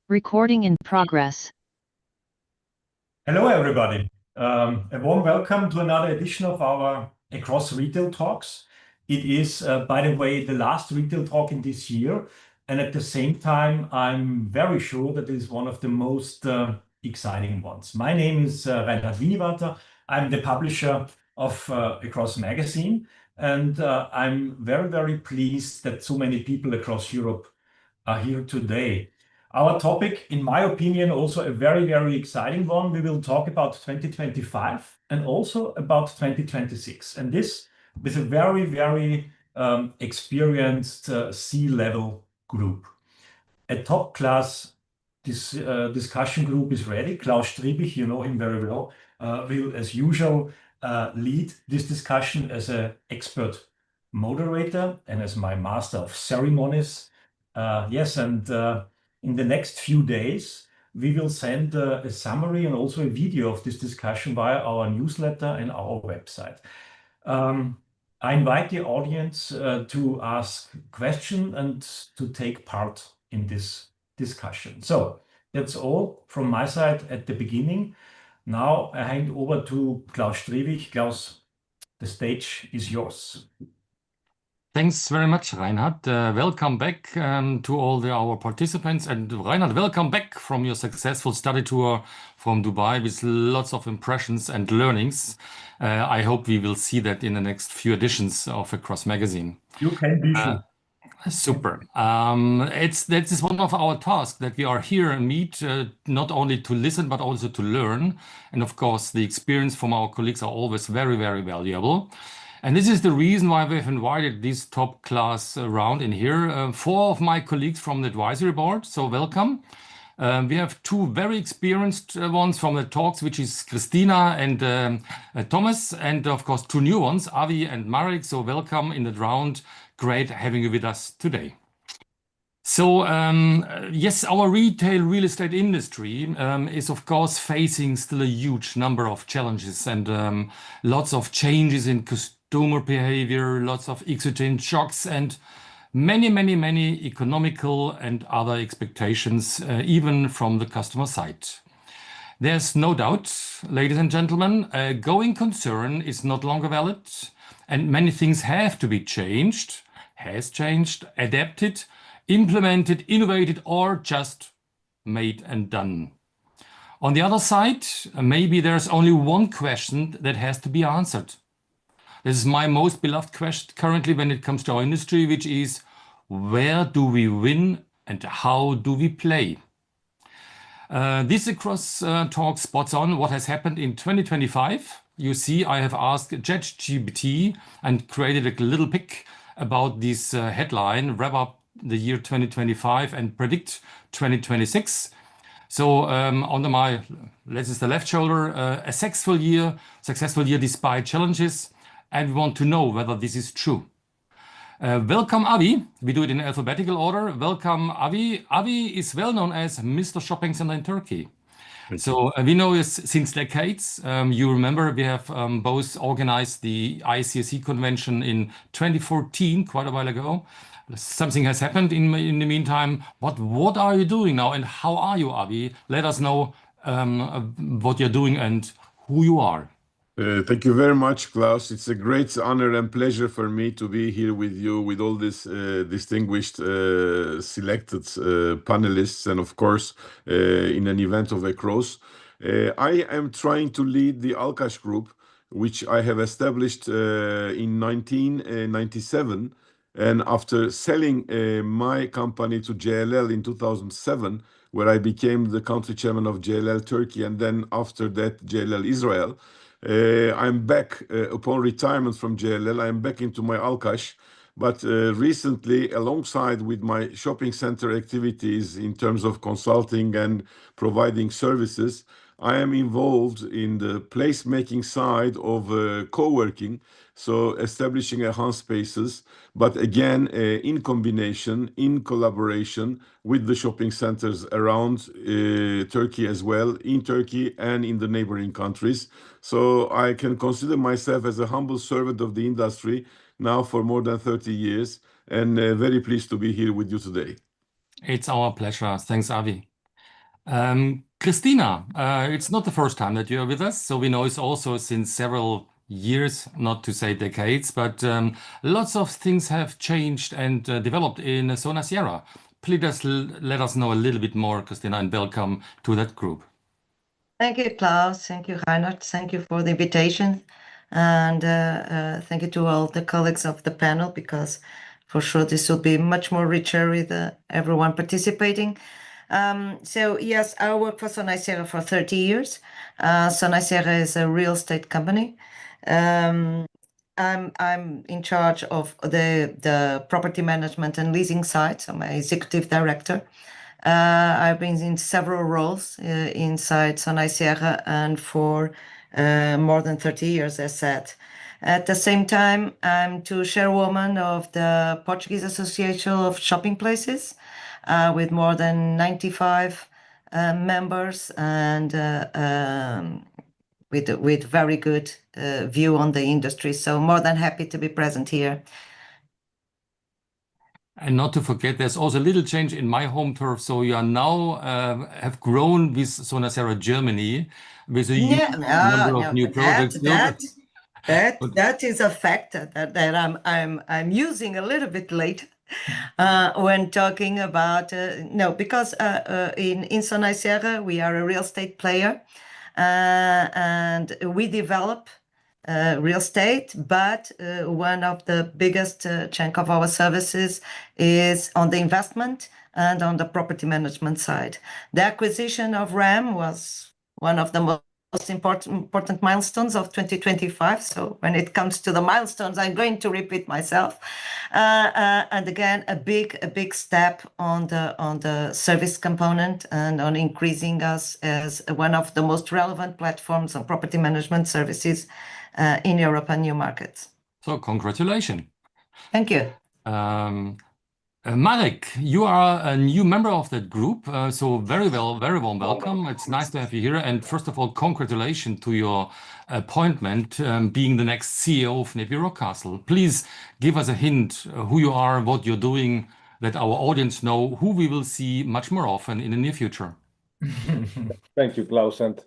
Recording in progress. Hello, everybody. A warm welcome to another edition of our Across Retail Talks. It is, by the way, the last retail talk in this year. And at the same time, I'm very sure that it is one of the most exciting ones. My name is Reinhard Winiwarter. I'm the publisher of Across Magazine. And I'm very, very pleased that so many people across Europe are here today. Our topic, in my opinion, also a very, very exciting one. We will talk about 2025 and also about 2026. And this with a very, very experienced C-level group. A top class discussion group is ready. Klaus Striebich, you know him very well, will, as usual, lead this discussion as an expert moderator and as my master of ceremonies. In the next few days, we will send a summary and also a video of this discussion via our newsletter and our website. I invite the audience to ask questions and to take part in this discussion. So that's all from my side at the beginning. Now I hand over to Klaus Striebich. Klaus, the stage is yours. Thanks very much, Reinhard. Welcome back to all our participants. And Reinhard, welcome back from your successful study tour from Dubai with lots of impressions and learnings. I hope we will see that in the next few editions of Across Magazine. You can be sure. Super. That is one of our tasks, that we are here and meet not only to listen, but also to learn. And of course, the experience from our colleagues are always very, very valuable. And this is the reason why we've invited this top class round in here. Four of my colleagues from the advisory board, so welcome. We have two very experienced ones from the talks, which is Cristina and Thomas, and of course two new ones, Avi and Marek. So welcome in the round. Great having you with us today. So yes, our real estate industry is of course facing still a huge number of challenges and lots of changes in consumer behavior, lots of exogenous shocks, and many economical and other expectations, even from the customer side. There's no doubt, ladies and gentlemen, a going concern is not longer valid, and many things have to be changed, adapted, implemented, innovated, or just made and done. On the other side, maybe there's only one question that has to be answered. This is my most beloved question currently when it comes to our industry, which is, where do we win and how do we play? This Across talk spots on what has happened in 2025. You see, I have asked ChatGPT and created a little pic about this headline, wrap up the year 2025 and predict 2026. So under my, this is the left shoulder, a successful year despite challenges. And we want to know whether this is true. Welcome, Avi. We do it in alphabetical order. Welcome, Avi. Avi is well known as Mr. Shopping Center in Turkey. So we know this since decades. You remember we have both organized the ICSC convention in 2014, quite a while ago. Something has happened in the meantime. What are you doing now and how are you, Avi? Let us know what you're doing and who you are. Thank you very much, Klaus. It's a great honor and pleasure for me to be here with you, with all these distinguished selected panelists, and of course, in an event of Across. I am trying to lead the Alkas group, which I have established in 1997. And after selling my company to JLL in 2007, where I became the country chairman of JLL Turkey, and then after that, JLL Israel, I'm back upon retirement from JLL. I'm back into my Alkas, but recently, alongside with my shopping center activities in terms of consulting and providing services, I am involved in the placemaking side of co-working, so establishing enhanced spaces, but again, in combination, in collaboration with the shopping centers around Turkey as well, in Turkey and in the neighboring countries. So I can consider myself as a humble servant of the industry now for more than 30 years, and very pleased to be here with you today. It's our pleasure. Thanks, Avi. Cristina, it's not the first time that you're with us, so we know it's also since several years, not to say decades, but lots of things have changed and developed in Sonae. Please let us know a little bit more, Cristina, and welcome to that group. Thank you, Klaus. Thank you, Reinhard. Thank you for the invitation. And thank you to all the colleagues of the panel, because for sure this will be much more richer with everyone participating. So yes, I work for Sonae for 30 years. Sonae is a real estate company. I'm in charge of the property management and leasing side. So I'm an executive director. I've been in several roles inside Sonae and for more than 30 years, as said. At the same time, I'm the chairwoman of the Portuguese Association of Shopping Places, with more than 95 members and with very good view on the industry. So more than happy to be present here. And not to forget, there's also a little change in my home turf. So you are now have grown with Sonae Germany with a huge number of new projects. That is a factor that I'm using a little bit late when talking about because in Sonae we are a real estate player and we develop real estate, but one of the biggest chunk of our services is on the investment and on the property management side. The acquisition of RAM was one of the most important milestones of 2025. So when it comes to the milestones, I'm going to repeat myself. And again, a big step on the service component and on increasing us as one of the most relevant platforms on property management services in Europe and new markets. So congratulations. Thank you. Marek, you are a new member of that group, so very warm welcome. It's nice to have you here. And first of all, congratulations to your appointment, being the next CEO of NEPI Rockcastle. Please give us a hint who you are, what you're doing, that our audience know who we will see much more often in the near future. Thank you, Klaus. And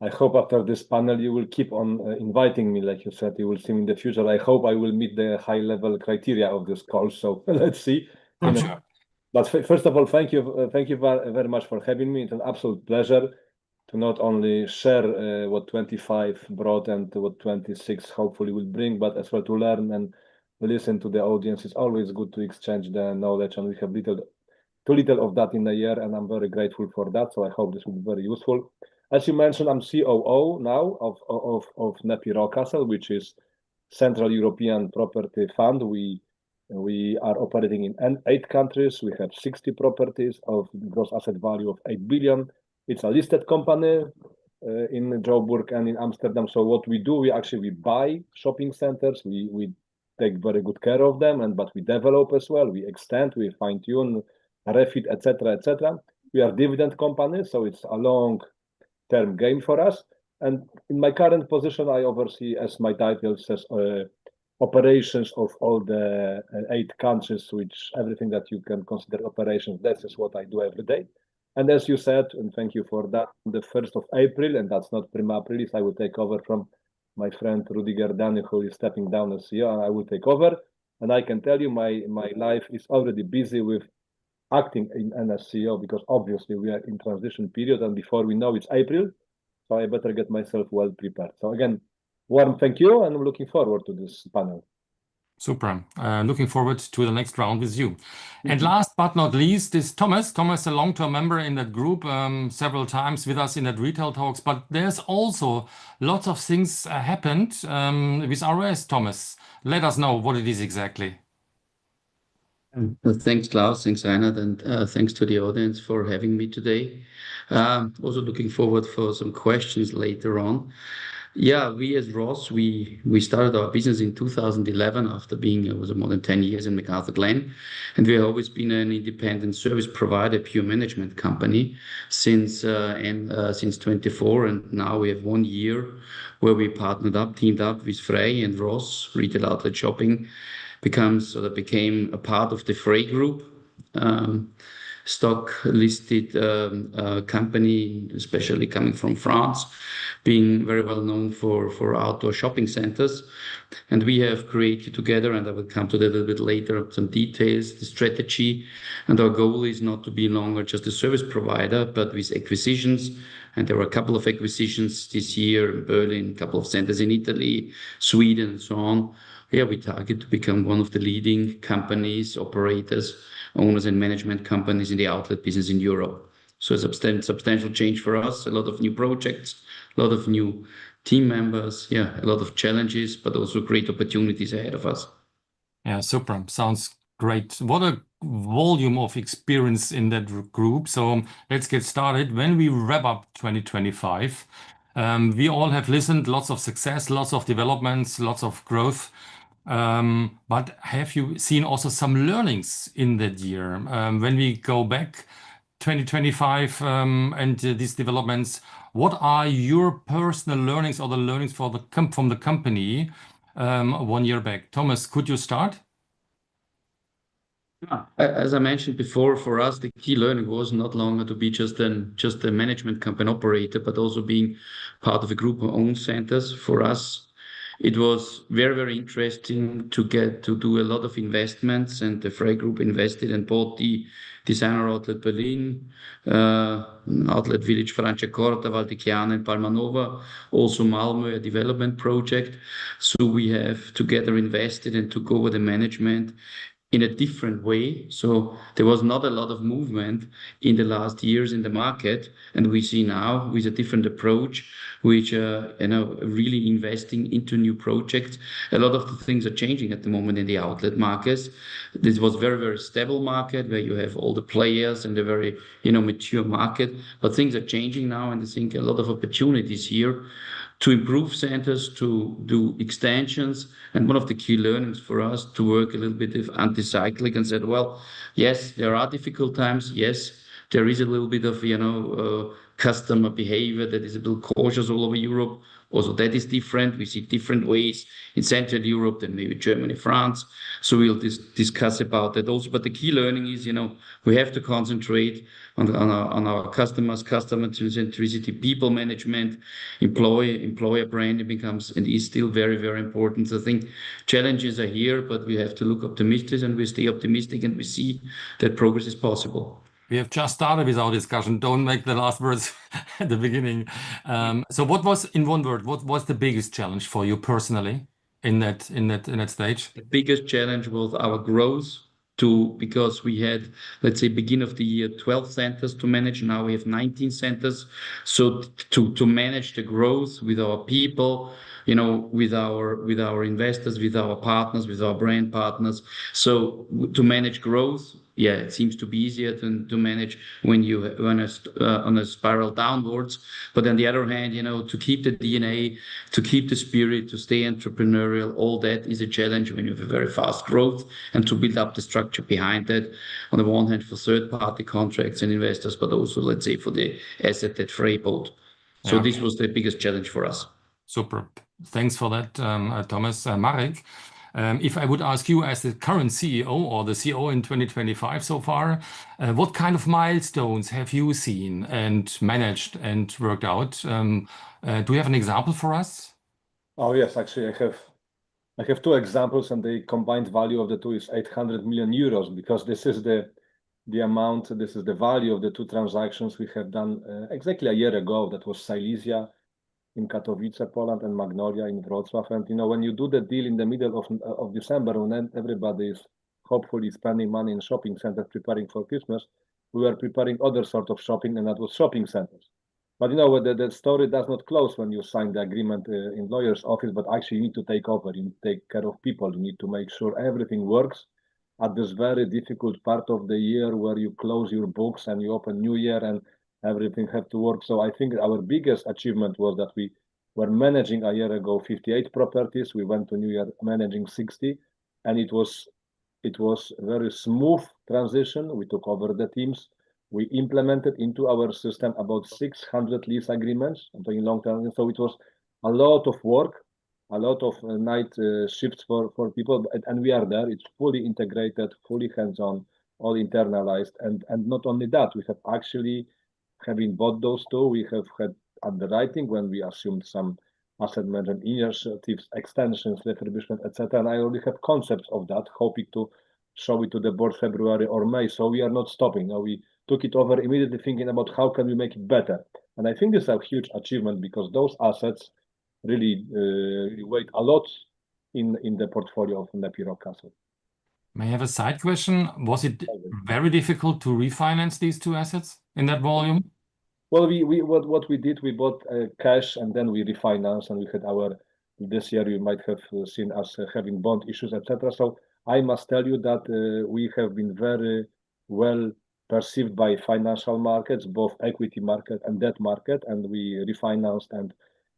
I hope after this panel you will keep on inviting me, like you said, you will see me in the future. I hope I will meet the high-level criteria of this call. So let's see. I'm sure. But first of all, thank you very much for having me. It's an absolute pleasure to not only share what 25 brought and what 26 hopefully will bring, but as well to learn and listen to the audience. It's always good to exchange the knowledge, and we have too little of that in a year, and I'm very grateful for that. So I hope this will be very useful. As you mentioned, I'm COO now of NEPI Rockcastle, which is Central European Property Fund. We are operating in 8 countries. We have 60 properties of gross asset value of 8 billion. It's a listed company in Joburg and in Amsterdam. So what we do, we buy shopping centers. We take very good care of them, but we develop as well. We extend, we fine tune, refit, etc., etc. We are dividend company, so it's a long-term game for us. And in my current position, I oversee, as my title says, operations of all the 8 countries, which everything that you can consider operations, that is what I do every day. And as you said, and thank you for that, on the 1st of April, and that's not prima aprilis, I will take over from my friend Rudiger Dani, who is stepping down as CEO, and I will take over. And I can tell you my life is already busy with acting as CEO, because obviously we are in transition period, and before we know it's April, so I better get myself well prepared. So again, warm thank you, and I'm looking forward to this panel. Super. Looking forward to the next round with you. And last but not least is Thomas. Thomas, a long-term member in that group, several times with us in that retail talks, but there's also lots of things happened with RS. Thomas, let us know what it is exactly. Thanks, Klaus. Thanks, Reinhard, and thanks to the audience for having me today. Also looking forward for some questions later on. Yeah, we as Ross, we started our business in 2011 after being more than 10 years in MacArthurGlen, and we have always been an independent service provider, pure management company since 24, and now we have 1 year where we teamed up with FREY and Ross. Retail Outlet Shopping became a part of the FREY group. stock listed company, especially coming from France, being very well known for outdoor shopping centers. And we have created together, and I will come to that a little bit later, some details, the strategy. And our goal is not to be longer just a service provider, but with acquisitions. And there were a couple of acquisitions this year in Berlin, a couple of centers in Italy, Sweden, and so on. Yeah, we target to become one of the leading companies, operators, owners, and management companies in the outlet business in Europe. So a substantial change for us, a lot of new projects, a lot of new team members, yeah, a lot of challenges, but also great opportunities ahead of us. Yeah, super. Sounds great. What a volume of experience in that group. So let's get started. When we wrap up 2025, we all have listened, lots of success, lots of developments, lots of growth. But have you seen also some learnings in that year? When we go back 2025 and these developments, what are your personal learnings or the learnings from the company 1 year back? Thomas, could you start? As I mentioned before, for us, the key learning was not longer to be just a management company operator, but also being part of a group of owned centers. For us, it was very, very interesting to get to do a lot of investments, and the FREY Group invested and bought the designer outlet Berlin, outlet village Franciacorta, Valdichiana, and Palmanova, also Malmö, a development project. So we have together invested and took over the management in a different way. So there was not a lot of movement in the last years in the market, and we see now with a different approach, which really investing into new projects. A lot of the things are changing at the moment in the outlet markets. This was very, very stable market where you have all the players and a very mature market, but things are changing now, and I think a lot of opportunities here to improve centers, to do extensions. And one of the key learnings for us to work a little bit of anti-cyclic and said, well, yes, there are difficult times. Yes, there is a little bit of, customer behavior that is a little cautious all over Europe. Also, that is different. We see different ways in Central Europe than maybe Germany, France. So we'll discuss about that also. But the key learning is, we have to concentrate on our customers, customer centricity, people management, employer branding becomes and is still very, very important. So I think challenges are here, but we have to look optimistic, and we stay optimistic, and we see that progress is possible. We have just started with our discussion. Don't make the last words at the beginning. So what was, in one word, what was the biggest challenge for you personally in that stage? The biggest challenge was our growth because we had, let's say, beginning of the year, 12 centers to manage. Now we have 19 centers. So to manage the growth with our people, with our investors, with our partners, with our brand partners. So to manage growth, yeah, it seems to be easier to manage when you on a spiral downwards. But on the other hand, to keep the DNA, to keep the spirit, to stay entrepreneurial, all that is a challenge when you have a very fast growth, and to build up the structure behind that. On the one hand, for third-party contracts and investors, but also, let's say, for the asset that FREY bought. So Yeah. this was the biggest challenge for us. Super. Thanks for that, Thomas. Marek, if I would ask you as the current CEO or the CEO in 2025 so far, what kind of milestones have you seen and managed and worked out? Do you have an example for us? Oh yes, actually I have two examples, and the combined value of the two is 800 million euros, because this is the amount, this is the value of the two transactions we have done exactly a year ago. That was Silesia in Katowice, Poland, and Magnolia in Wrocław. And when you do the deal in the middle of December, when everybody is hopefully spending money in shopping centers preparing for Christmas, we were preparing other sort of shopping, and that was shopping centers. But the story does not close when you sign the agreement in lawyer's office, but actually you need to take over, you need to take care of people, you need to make sure everything works at this very difficult part of the year where you close your books and you open new year and everything have to work. So I think our biggest achievement was that we were managing a year ago 58 properties. We went to New Year managing 60, and it was a very smooth transition. We took over the teams. We implemented into our system about 600 lease agreements. I'm talking long term. So it was a lot of work, a lot of night shifts for people, and we are there. It's fully integrated, fully hands-on. all internalized. And not only that, we have actually, having bought those two, we have had underwriting when we assumed some asset management initiatives, extensions, refurbishment, etc. And I already have concepts of that, hoping to show it to the board February or May. So we are not stopping. Now we took it over immediately thinking about how can we make it better. And I think this is a huge achievement because those assets really weigh a lot in the portfolio of NEPI Rockcastle. May I have a side question? Was it very difficult to refinance these two assets in that volume? Well, what we did, we bought cash and then we refinanced, and we had this year you might have seen us having bond issues, etc. So I must tell you that we have been very well perceived by financial markets, both equity market and debt market, and we refinanced, and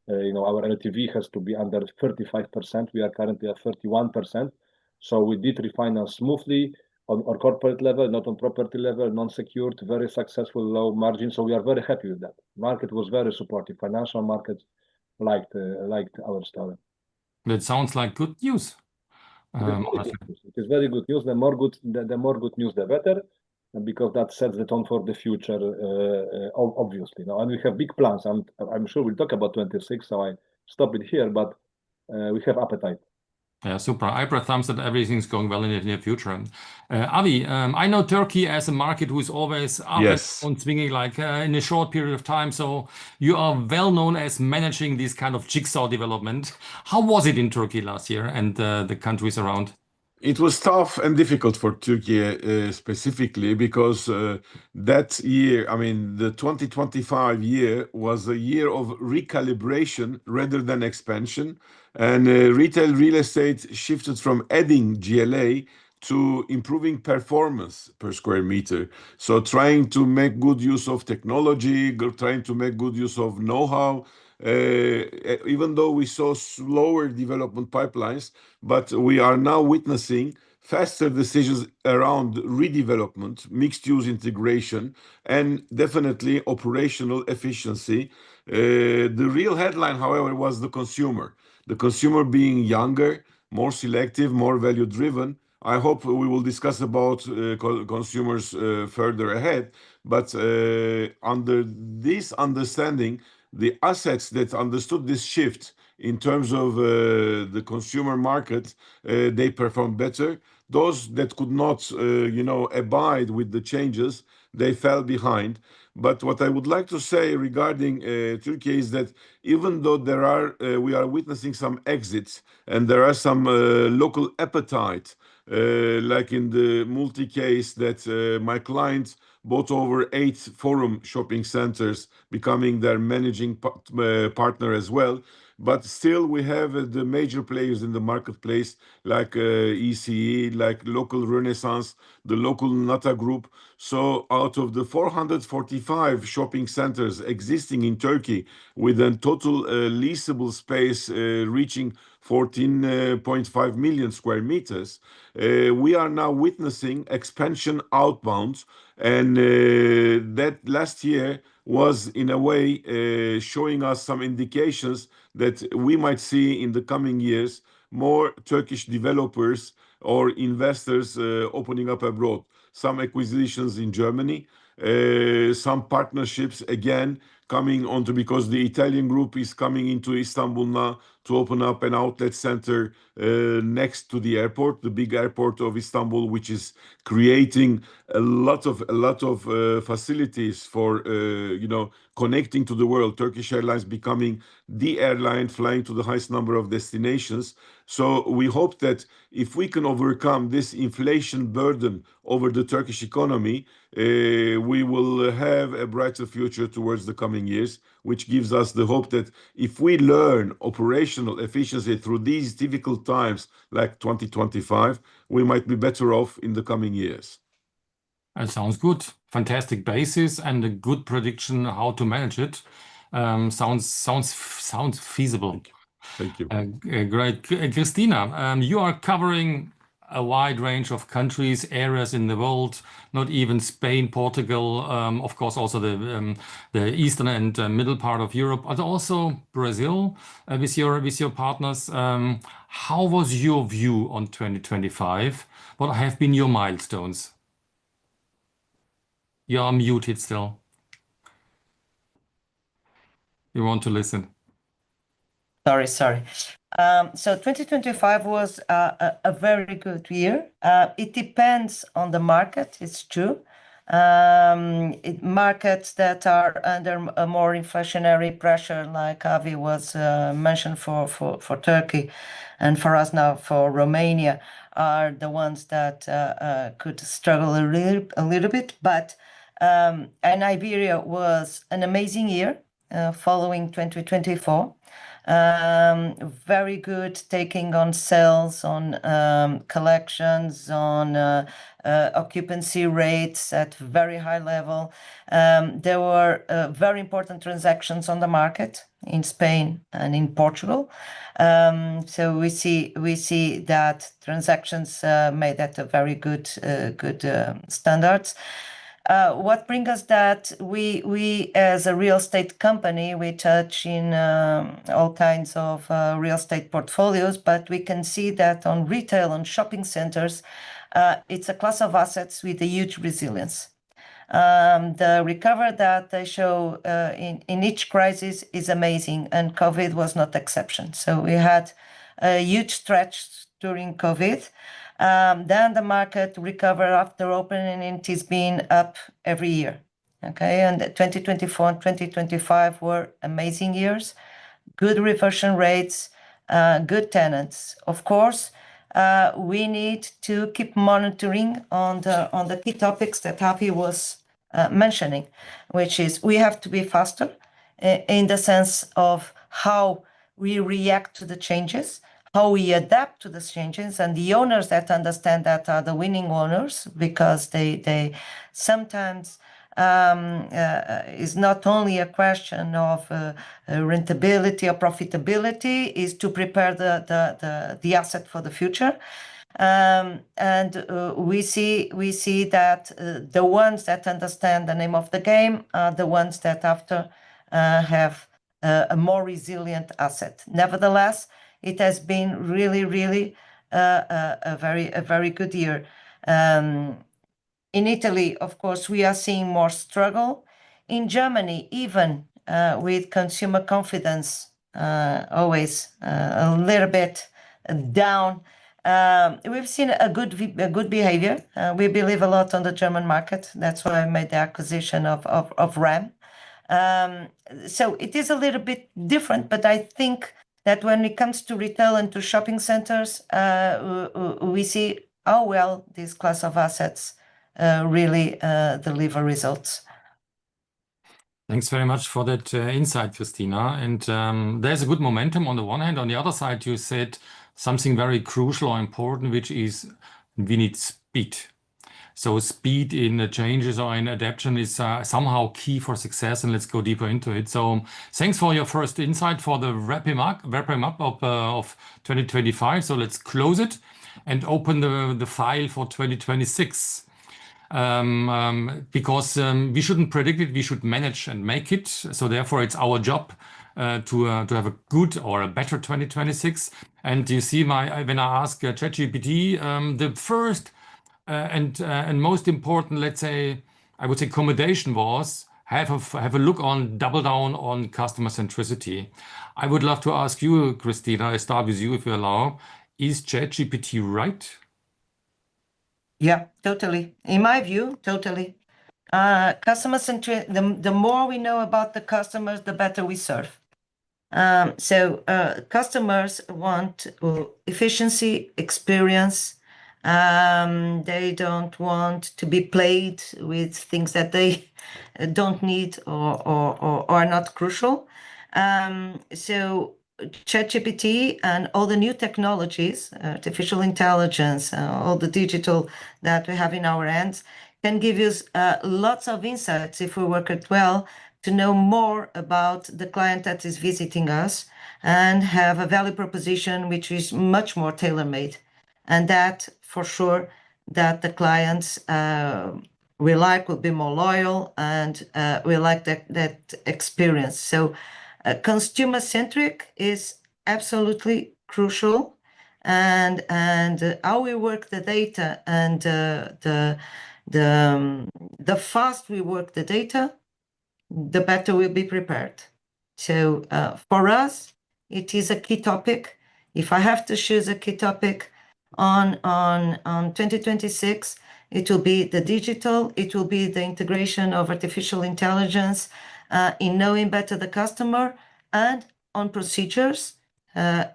our LTV has to be under 35%. We are currently at 31%. So we did refinance smoothly on our corporate level, not on property level, non-secured, very successful, low margin. So we are very happy with that. Market was very supportive. Financial markets liked our story. That sounds like good news. It is very good news. The more good news, the better, because that sets the tone for the future, obviously. And we have big plans. I'm sure we'll talk about 26, so I stop it here, but we have appetite. Yeah, super. I thumbs that everything's going well in the near future. Avi, I know Turkey as a market who is always up and down, swinging like in a short period of time. So you are well known as managing this kind of jigsaw development. How was it in Turkey last year and the countries around? It was tough and difficult for Turkey specifically because that year, I mean, the 2025 year was a year of recalibration rather than expansion. And retail real estate shifted from adding GLA to improving performance per square meter. So trying to make good use of technology, trying to make good use of know-how. Even though we saw slower development pipelines, but we are now witnessing faster decisions around redevelopment, mixed-use integration, and definitely operational efficiency. The real headline, however, was the consumer. The consumer being younger, more selective, more value-driven. I hope we will discuss about consumers further ahead. But under this understanding, the assets that understood this shift in terms of the consumer market, they performed better. Those that could not, abide with the changes, they fell behind. But what I would like to say regarding Turkey is that even though we are witnessing some exits and there are some local appetite, like in the multi-case that my clients bought over 8 Forum shopping centers, becoming their managing partner as well. But still, we have the major players in the marketplace, like ECE, like local Renaissance, the local Nata Group. So out of the 445 shopping centers existing in Turkey, with a total leasable space reaching 14.5 million square meters, we are now witnessing expansion outbound. And that last year was, in a way, showing us some indications that we might see in the coming years more Turkish developers or investors opening up abroad. Some acquisitions in Germany, some partnerships again coming onto, because the Italian group is coming into Istanbul now to open up an outlet center next to the airport, the big airport of Istanbul, which is creating a lot of facilities for connecting to the world. Turkish Airlines becoming the airline flying to the highest number of destinations. So we hope that if we can overcome this inflation burden over the Turkish economy, we will have a brighter future towards the coming years, which gives us the hope that if we learn operational efficiency through these difficult times like 2025, we might be better off in the coming years. That sounds good. Fantastic basis and a good prediction how to manage it. Sounds feasible. Thank you. Great. Cristina, you are covering a wide range of countries, areas in the world, not even Spain, Portugal, of course, also the eastern and middle part of Europe, but also Brazil with your partners. How was your view on 2025? What have been your milestones? You're muted still. You want to listen. Sorry. So 2025 was a very good year. It depends on the market, it's true. Markets that are under a more inflationary pressure, like Avi was mentioned for Turkey, and for us now for Romania, are the ones that could struggle a little bit. But and Iberia was an amazing year following 2024. Very good taking on sales, on collections, on occupancy rates at very high level. There were very important transactions on the market in Spain and in Portugal. So we see that transactions made at a very good standards. What brings us that we as a real estate company, we touch in all kinds of real estate portfolios, but we can see that on retail and shopping centers, it's a class of assets with a huge resilience. The recovery that they show in each crisis is amazing, and COVID was not exception. So we had a huge stretch during COVID. Then the market recovered after opening, and it has been up every year. Okay, and 2024 and 2025 were amazing years, good reversion rates, good tenants. Of course, we need to keep monitoring on the key topics that Avi was mentioning, which is we have to be faster in the sense of how we react to the changes, how we adapt to the changes, and the owners that understand that are the winning owners, because they sometimes is not only a question of rentability or profitability, is to prepare the asset for the future. And we see that the ones that understand the name of the game are the ones that after have a more resilient asset. Nevertheless, it has been really a very good year. In Italy, of course, we are seeing more struggle. In Germany, even with consumer confidence always a little bit down, we've seen a good behavior. We believe a lot on the German market. That's why I made the acquisition of RAM. So it is a little bit different, but I think that when it comes to retail and to shopping centers, we see how well this class of assets really deliver results. Thanks very much for that insight, Cristina. And there's a good momentum on the one hand. On the other side, you said something very crucial or important, which is we need speed. So speed in the changes or in adaptation is somehow key for success, and let's go deeper into it. So thanks for your first insight for the wrapping up of 2025. So let's close it and open the file for 2026. Because we shouldn't predict it, we should manage and make it. So therefore, it's our job to have a good or a better 2026. And you see, when I ask ChatGPT, the first and most important, let's say, I would say, commendation was have a look on, double down on customer centricity. I would love to ask you, Cristina. I start with you, if you allow. Is ChatGPT right? Yeah, totally. In my view, totally. Customer centric. The more we know about the customers, the better we serve. So customers want efficiency, experience. They don't want to be played with things that they don't need or are not crucial. So ChatGPT and all the new technologies, artificial intelligence, all the digital that we have in our hands, can give us lots of insights if we work it well to know more about the client that is visiting us and have a value proposition which is much more tailor-made. And that, for sure, that the clients will be more loyal and will like that experience. So consumer-centric is absolutely crucial, and how we work the data and the fast we work the data, the better we'll be prepared. So for us, it is a key topic. If I have to choose a key topic on 2026, it will be the digital, it will be the integration of artificial intelligence in knowing better the customer, and on procedures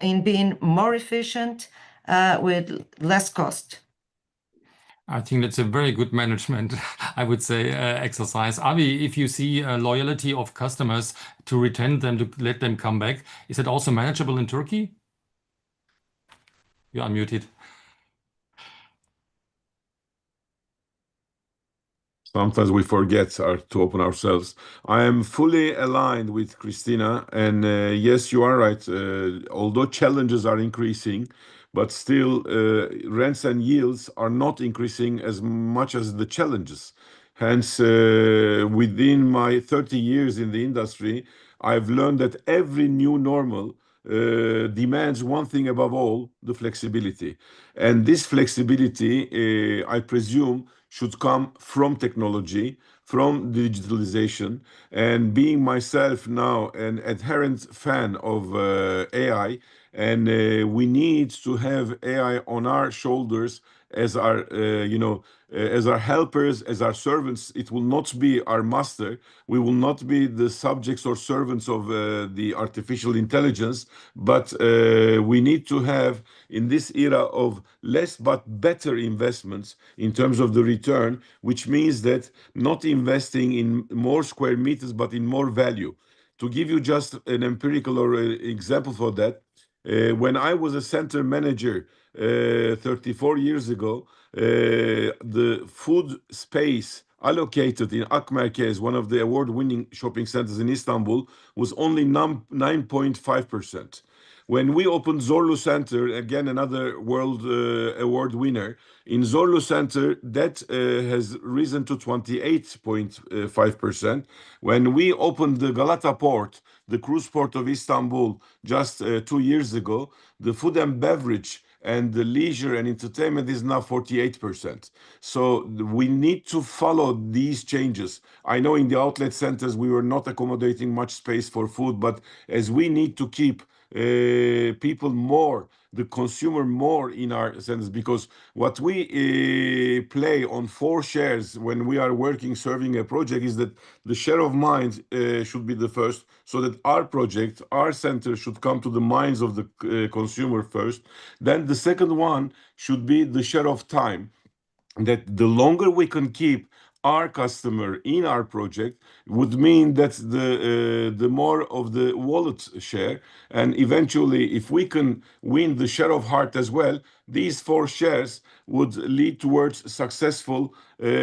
in being more efficient with less cost. I think that's a very good management, I would say, exercise. Avi, if you see loyalty of customers to retain them, to let them come back, is it also manageable in Turkey? You're unmuted. Sometimes we forget to open ourselves. I am fully aligned with Cristina, and yes, you are right. Although challenges are increasing, but still rents and yields are not increasing as much as the challenges. Hence, within my 30 years in the industry, I've learned that every new normal demands one thing above all, the flexibility. And this flexibility, I presume, should come from technology, from digitalization, and being myself now an adherent fan of AI, and we need to have AI on our shoulders as our, as our helpers, as our servants. It will not be our master. We will not be the subjects or servants of the artificial intelligence, but we need to have, in this era of less but better investments in terms of the return, which means that not investing in more square meters, but in more value. To give you just an empirical or example for that, when I was a center manager 34 years ago, the food space allocated in Ak Merkez, one of the award-winning shopping centers in Istanbul, was only 9.5%. When we opened Zorlu Center, again another world award winner, in Zorlu Center, that has risen to 28.5%. When we opened the Galata port, the cruise port of Istanbul, just 2 years ago, the food and beverage and the leisure and entertainment is now 48%. So we need to follow these changes. I know in the outlet centers we were not accommodating much space for food, but as we need to keep people more, the consumer more in our centers, because what we play on 4 shares when we are working, serving a project, is that the share of mind should be the first, so that our project, our center should come to the minds of the consumer first. Then the second one should be the share of time, that the longer we can keep our customer in our project would mean that the more of the wallet share, and eventually if we can win the share of heart as well, these 4 shares would lead towards successful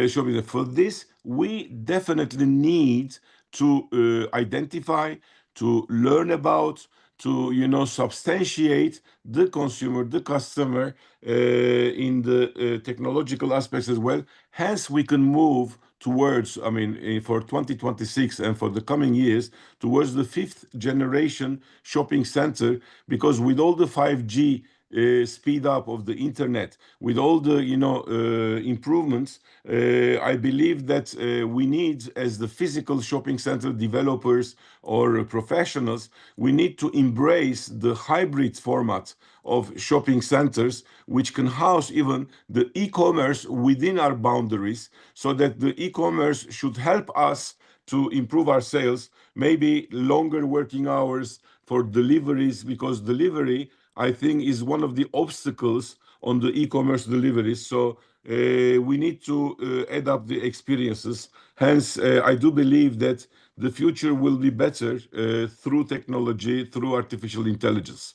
shopping. For this, we definitely need to identify, to learn about, to substantiate the consumer, the customer in the technological aspects as well. Hence, we can move towards, for 2026 and for the coming years, towards the 5th generation shopping center, because with all the 5G speed up of the internet, with all the improvements, I believe that we need, as the physical shopping center developers or professionals, we need to embrace the hybrid format of shopping centers, which can house even the e-commerce within our boundaries, so that the e-commerce should help us to improve our sales, maybe longer working hours for deliveries, because delivery, I think, is one of the obstacles on the e-commerce deliveries. So we need to add up the experiences. Hence, I do believe that the future will be better through technology, through artificial intelligence.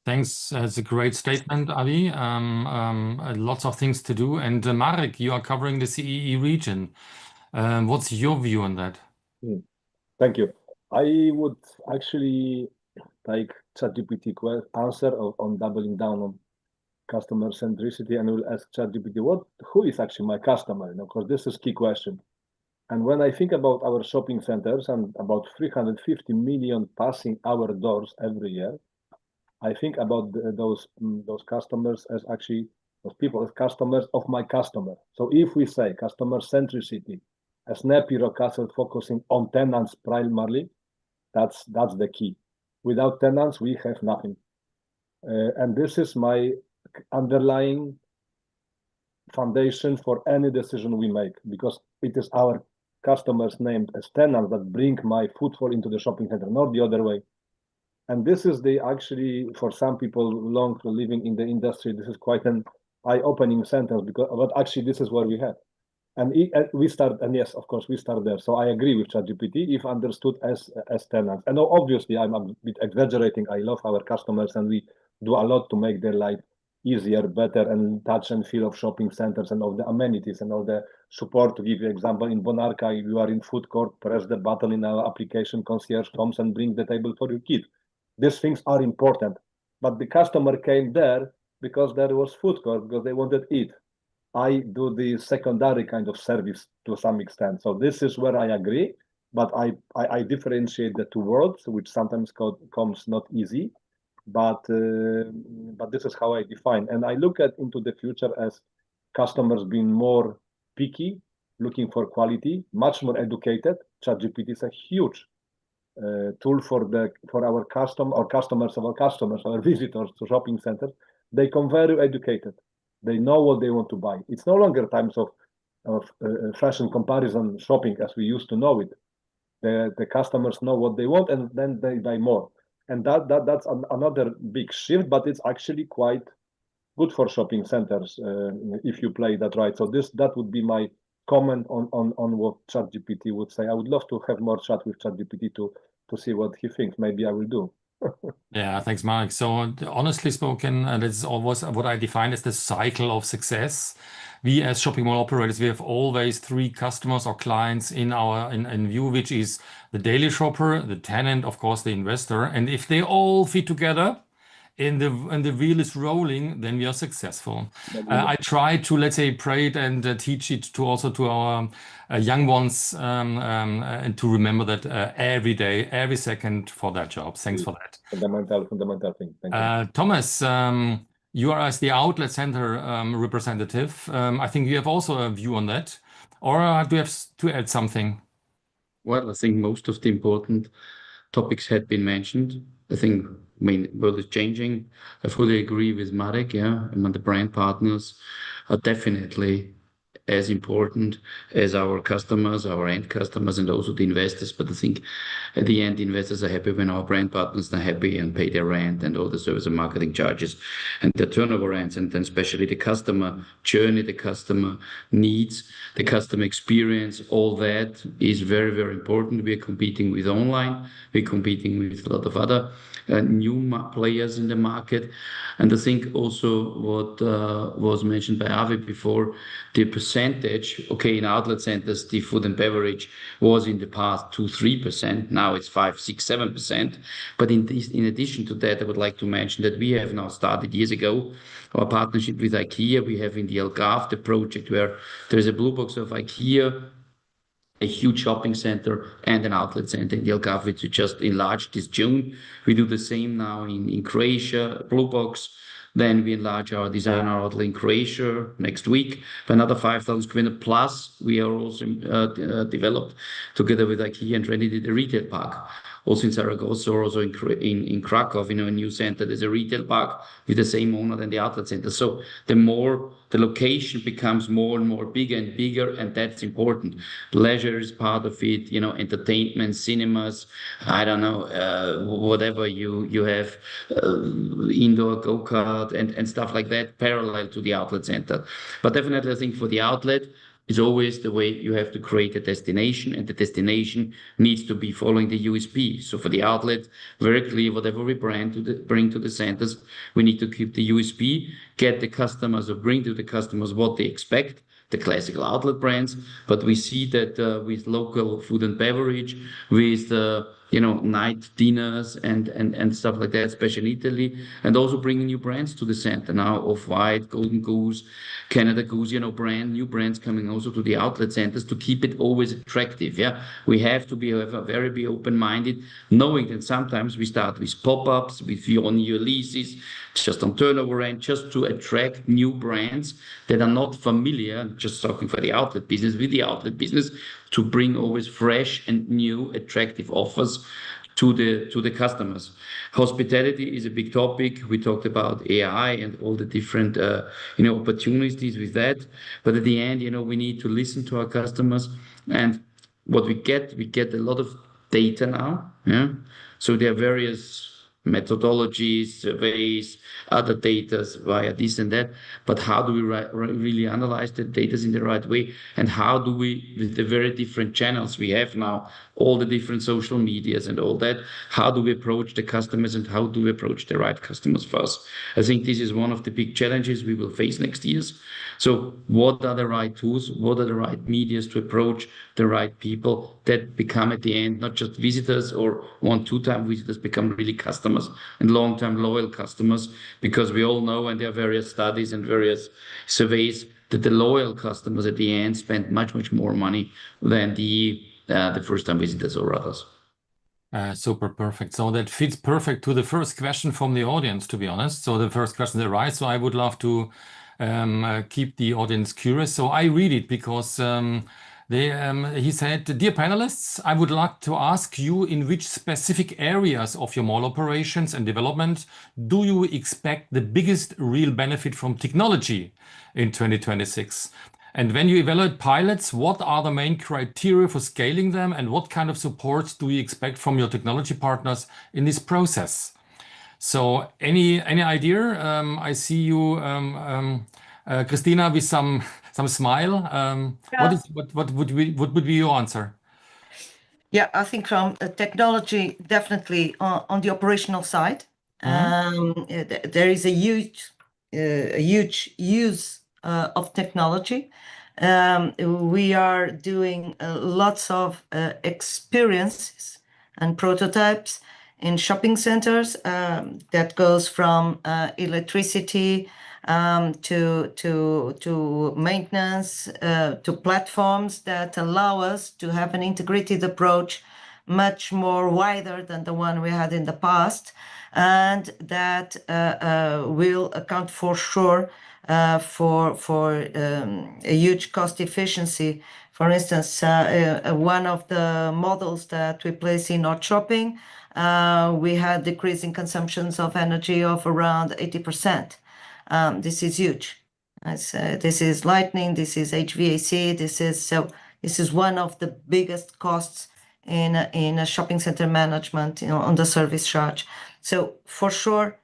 Thanks. That's a great statement, Avi. Lots of things to do. And Marek, you are covering the CEE region. What's your view on that? Thank you. I would actually like ChatGPT answer on doubling down on customer centricity, and will ask ChatGPT, who is actually my customer? Because this is key question. And when I think about our shopping centers and about 350 million passing our doors every year, I think about those customers as actually Those people as customers of my customer. So if we say customer centricity, as NEPI Rockcastle focusing on tenants primarily, that's the key. Without tenants, we have nothing. And this is my underlying foundation for any decision we make, because it is our customers named as tenants that bring my footfall into the shopping center, not the other way. And this is actually, for some people long living in the industry, this is quite an eye-opening sentence, but actually this is what we have. And we start, and yes, of course, we start there. So I agree with ChatGPT if understood as tenants. And obviously, I'm a bit exaggerating. I love our customers, and we do a lot to make their life easier, better, and touch and feel of shopping centers and of the amenities and all the support. To give you an example, in Bonarka, if you are in food court, press the button in our application, concierge comes and bring the table for your kid. These things are important. But the customer came there because there was food court, because they wanted to eat. I do the secondary kind of service to some extent. So this is where I agree, but I differentiate the two worlds, which sometimes comes not easy, but this is how I define. And I look into the future as customers being more picky, looking for quality, much more educated. ChatGPT is a huge tool for our customers, our visitors to shopping centers. They become very educated. They know what they want to buy. It's no longer times of fashion comparison shopping as we used to know it. The customers know what they want, and then they buy more. And that's another big shift, but it's actually quite good for shopping centers if you play that right. So that would be my comment on what ChatGPT would say. I would love to have more chat with ChatGPT to see what he thinks. Maybe I will do. Yeah, thanks, Marek. So honestly spoken, this is always what I define as the cycle of success. We as shopping mall operators, we have always three customers or clients in view, which is the daily shopper, the tenant, of course, the investor. And if they all fit together and the wheel is rolling, then we are successful. I try to, let's say, pray it and teach it to our young ones and to remember that every day, every second for their job. Thanks for that. Fundamental thing. Thank you. Thomas, you are as the outlet center representative. I think you have also a view on that, or do you have to add something? Well, I think most of the important topics had been mentioned. I think world is changing. I fully agree with Marek. Yeah, the brand partners are definitely as important as our customers, our end customers, and also the investors. But I think at the end, the investors are happy when our brand partners are happy and pay their rent and all the service and marketing charges and the turnover rents, and then especially the customer journey, the customer needs, the customer experience. All that is very, very important. We are competing with online. We're competing with a lot of other new players in the market. And I think also what was mentioned by Avi before, the percentage, okay, in outlet centers, the food and beverage was in the past 2-3%. Now it's 5-6-7%. But in addition to that, I would like to mention that we have now started years ago our partnership with IKEA. We have in the Alkas the project where there is a blue box of IKEA, a huge shopping center and an outlet center in the Alkas, which we just enlarged this June. We do the same now in Croatia, Blue Box. Then we enlarge our designer outlet in Croatia next week by another 5,000 square meters. Plus, we are also developed together with IKEA and rented the retail park. Also in Zaragoza, also in Krakow, a new center, there's a retail park with the same owner than the outlet center. So the more the location becomes more and more bigger and bigger, and that's important. Leisure is part of it, entertainment, cinemas, I don't know, whatever you have, indoor go-kart and stuff like that, parallel to the outlet center. But definitely, I think for the outlet, is always the way you have to create a destination, and the destination needs to be following the USP. So for the outlet, very clear, whatever we bring to the centers, we need to keep the USP, get the customers or bring to the customers what they expect, the classical outlet brands. But we see that with local food and beverage, with night dinners and stuff like that, especially in Italy, and also bringing new brands to the center now, Off-White, Golden Goose, Canada Goose, new brands coming also to the outlet centers to keep it always attractive. Yeah, we have to be open-minded, knowing that sometimes we start with pop-ups, with one-year leases, just on turnover rent, just to attract new brands that are not familiar, just talking for the outlet business, with the outlet business, to bring always fresh and new attractive offers to the customers. Hospitality is a big topic. We talked about AI and all the different opportunities with that. But at the end, we need to listen to our customers. And what we get a lot of data now. Yeah. So there are various methodologies, surveys, other data via this and that. But how do we really analyze the data in the right way? And how do we, with the very different channels we have now, all the different social medias and all that, how do we approach the customers and how do we approach the right customers first? I think this is one of the big challenges we will face next years. So what are the right tools? What are the right medias to approach the right people that become at the end, not just visitors or 1-2-time visitors, become really customers and long-term loyal customers, because we all know, and there are various studies and various surveys, that the loyal customers at the end spend much, much more money than the first-time visitors or others. Super perfect. So that fits perfect to the first question from the audience, to be honest. So the first question arises. So I would love to keep the audience curious. So I read it because he said, "Dear panelists, I would like to ask you, in which specific areas of your mall operations and development do you expect the biggest real benefit from technology in 2026? And when you evaluate pilots, what are the main criteria for scaling them, and what kind of support do you expect from your technology partners in this process?" So any idea? I see you, Cristina, with some smile. What would be your answer? Yeah, I think from technology, definitely on the operational side, there is a huge use of technology. We are doing lots of experiences and prototypes in shopping centers that goes from electricity to maintenance, to platforms that allow us to have an integrated approach, much more wider than the one we had in the past, and that will account for sure for a huge cost efficiency. For instance, one of the models that we place in our shopping, we had decreasing consumptions of energy of around 80%. This is huge. This is lighting, this is HVAC, this is one of the biggest costs in a shopping center management, on the service charge. So for sure,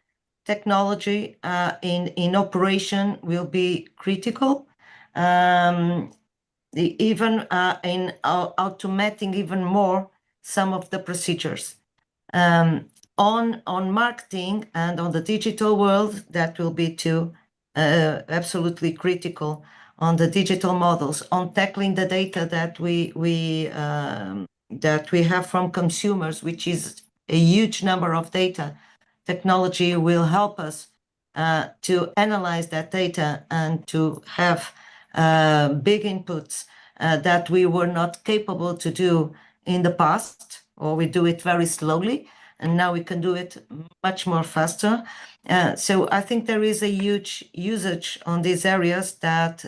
technology in operation will be critical. Even in automating even more some of the procedures. On marketing and on the digital world, that will be too absolutely critical on the digital models, on tackling the data that we have from consumers, which is a huge number of data. Technology will help us to analyze that data and to have big inputs that we were not capable to do in the past, or we do it very slowly, and now we can do it much more faster. So I think there is a huge usage on these areas that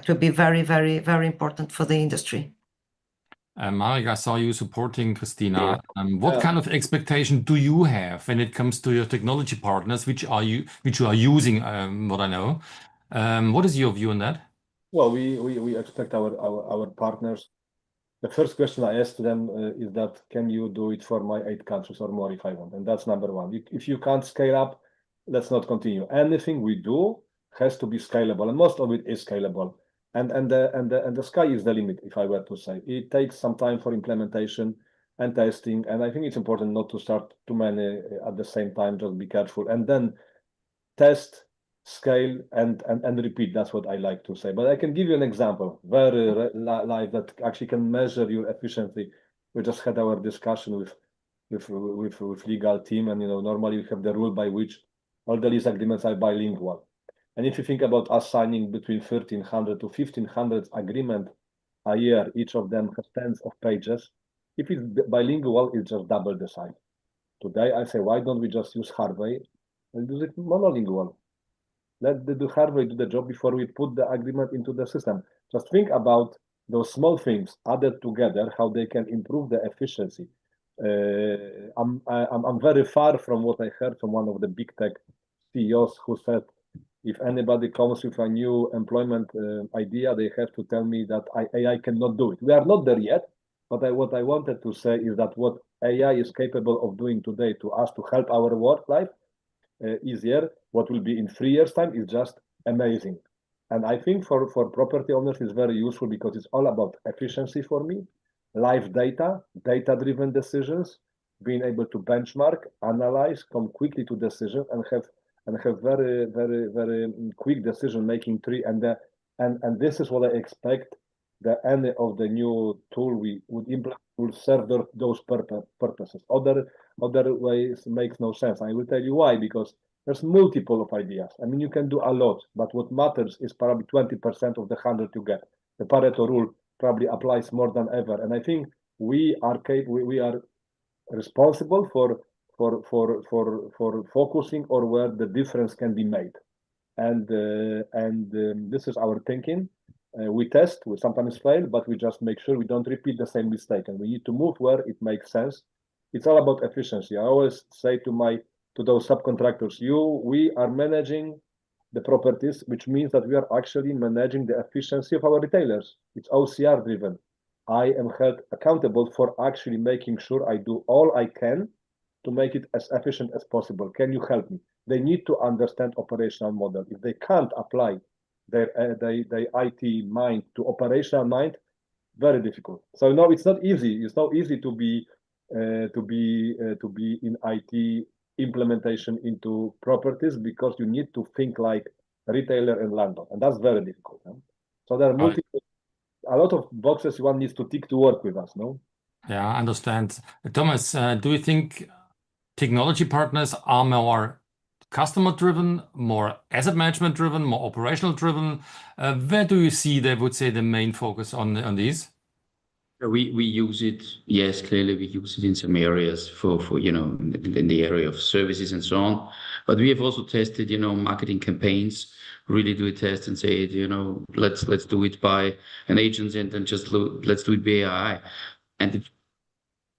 will be very, very, very important for the industry. Marek, I saw you supporting Cristina. What kind of expectation do you have when it comes to your technology partners, which you are using, what I know? What is your view on that? Well, we expect our partners. The first question I asked them is that, can you do it for my 8 countries or more if I want? And that's number one. If you can't scale up, let's not continue. Anything we do has to be scalable, and most of it is scalable. And the sky is the limit, if I were to say. It takes some time for implementation and testing, and I think it's important not to start too many at the same time. Just be careful, and then test, scale, and repeat. That's what I like to say. But I can give you an example, very live, that actually can measure your efficiency. We just had our discussion with legal team, and normally we have the rule by which all the lease agreements are bilingual. And if you think about us signing between 1,300 to 1,500 agreement a year, each of them has tens of pages. If it's bilingual, it's just double the size. Today, I say, why don't we just use Harvey and use it monolingual? Let the Harvey do the job before we put the agreement into the system. Just think about those small things added together, how they can improve the efficiency. I'm very far from what I heard from one of the big tech CEOs who said, if anybody comes with a new employment idea, they have to tell me that AI cannot do it. We are not there yet, but what I wanted to say is that what AI is capable of doing today to us to help our work life easier, what will be in 3 years' time is just amazing. And I think for property owners, it's very useful because it's all about efficiency for me, live data, data-driven decisions, being able to benchmark, analyze, come quickly to decision, and have very, very, very quick decision-making tree. And this is what I expect that any of the new tool we would implement will serve those purposes. Other ways makes no sense. I will tell you why, because there's multiple of ideas. I mean, you can do a lot, but what matters is probably 20% of the 100 you get. The Pareto rule probably applies more than ever. And I think we are responsible for focusing on where the difference can be made. And this is our thinking. We test, we sometimes fail, but we just make sure we don't repeat the same mistake. And we need to move where it makes sense. It's all about efficiency. I always say to those subcontractors, we are managing the properties, which means that we are actually managing the efficiency of our retailers. It's OCR driven. I am held accountable for actually making sure I do all I can to make it as efficient as possible. Can you help me? They need to understand operational model. If they can't apply their IT mind to operational mind, very difficult. So no, it's not easy. It's not easy to be in IT implementation into properties because you need to think like retailer and landlord, and that's very difficult. Huh? So there are a lot of boxes one needs to tick to work with us. No. Yeah, I understand. Thomas, do you think technology partners are more customer-driven, more asset management-driven, more operational-driven? Where do you see, they would say, the main focus on these? We use it, yes, clearly we use it in some areas for in the area of services and so on. But we have also tested, marketing campaigns, really do a test and say, let's do it by an agent and then just let's do it by AI. And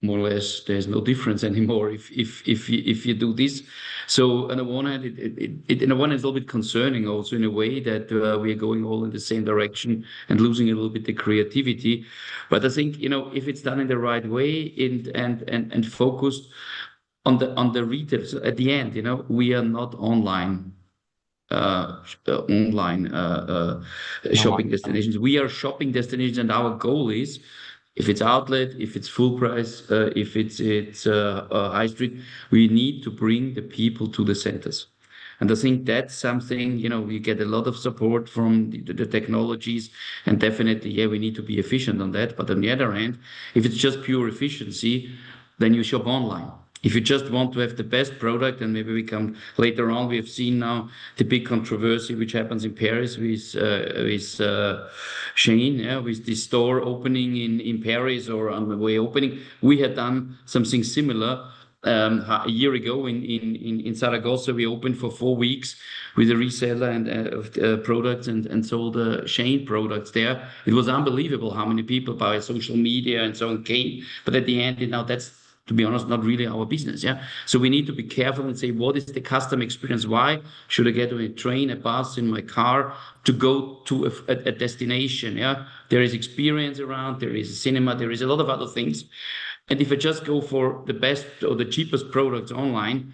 more or less, there's no difference anymore if you do this. So on the one hand, it's a little bit concerning also in a way that we are going all in the same direction and losing a little bit the creativity. But I think if it's done in the right way and focused on the retail. So at the end, we are not online shopping destinations. We are shopping destinations, and our goal is, if it's outlet, if it's full price, if it's high street, we need to bring the people to the centers. And I think that's something, we get a lot of support from the technologies, and definitely, we need to be efficient on that. But on the other hand, if it's just pure efficiency, then you shop online. If you just want to have the best product, and maybe we come later on, we have seen now the big controversy which happens in Paris with Shein, with the store opening in Paris or on the way opening. We had done something similar a year ago in Zaragoza. We opened for 4 weeks with a reseller and products and sold Shein products there. It was unbelievable how many people by social media and so on came. But at the end, that's, to be honest, not really our business. So we need to be careful and say, what is the customer experience? Why should I get on a train, a bus, in my car to go to a destination? There is experience around, there is a cinema, there is a lot of other things. And if I just go for the best or the cheapest products online,